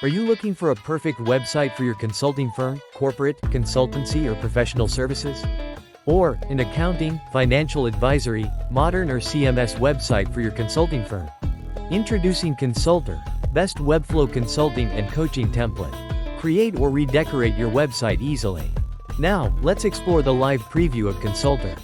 Are you looking for a perfect website for your consulting firm, corporate, consultancy, or professional services? Or an accounting, financial advisory, modern or CMS website for your consulting firm? Introducing Consultor, best Webflow consulting and coaching template. Create or redecorate your website easily. Now, let's explore the live preview of Consultor.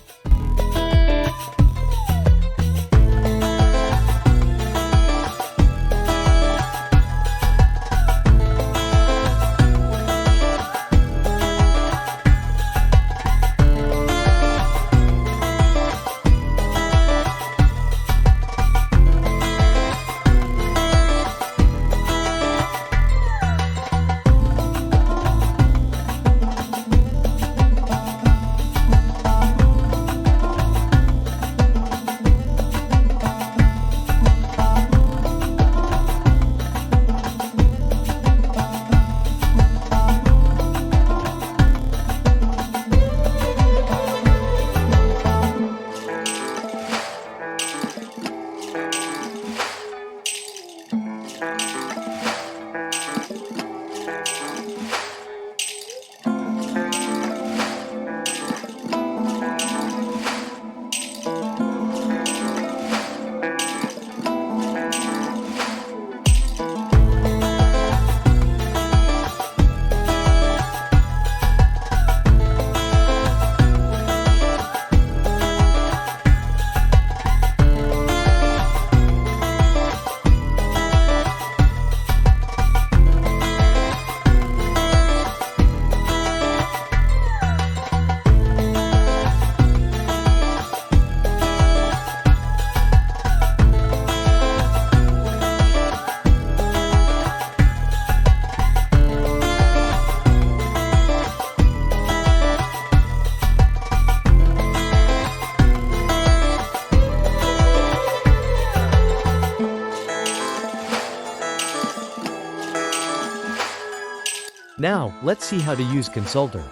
Now, let's see how to use Consultor.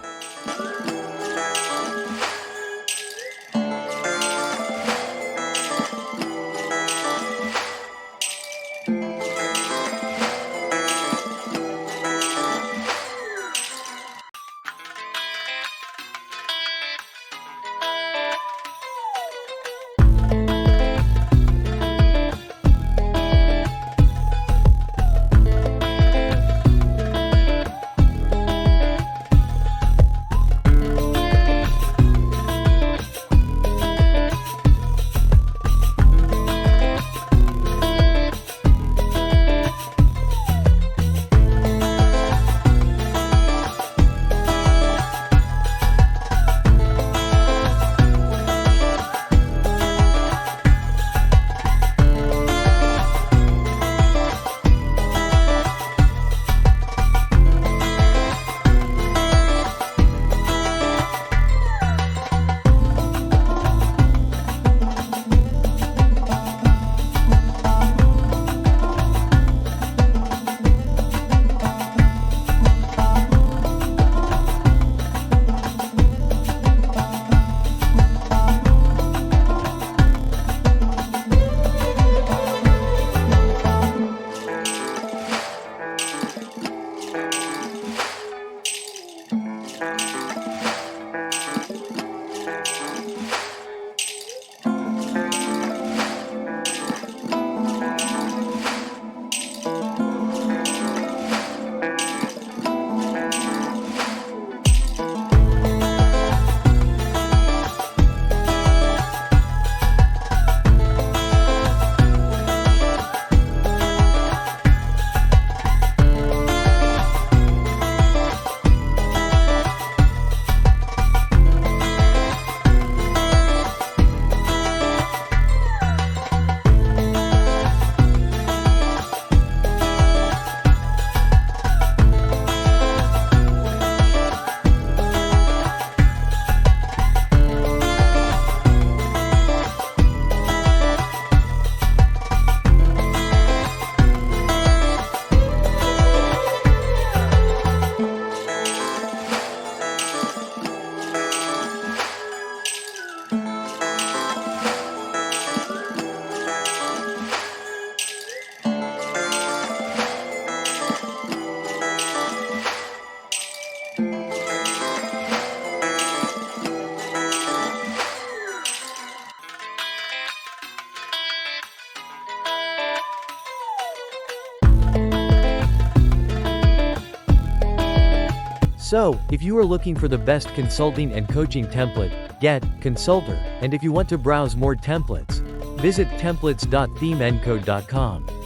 So, if you are looking for the best consulting and coaching template, get Consultor, and if you want to browse more templates, visit templates.themencode.com.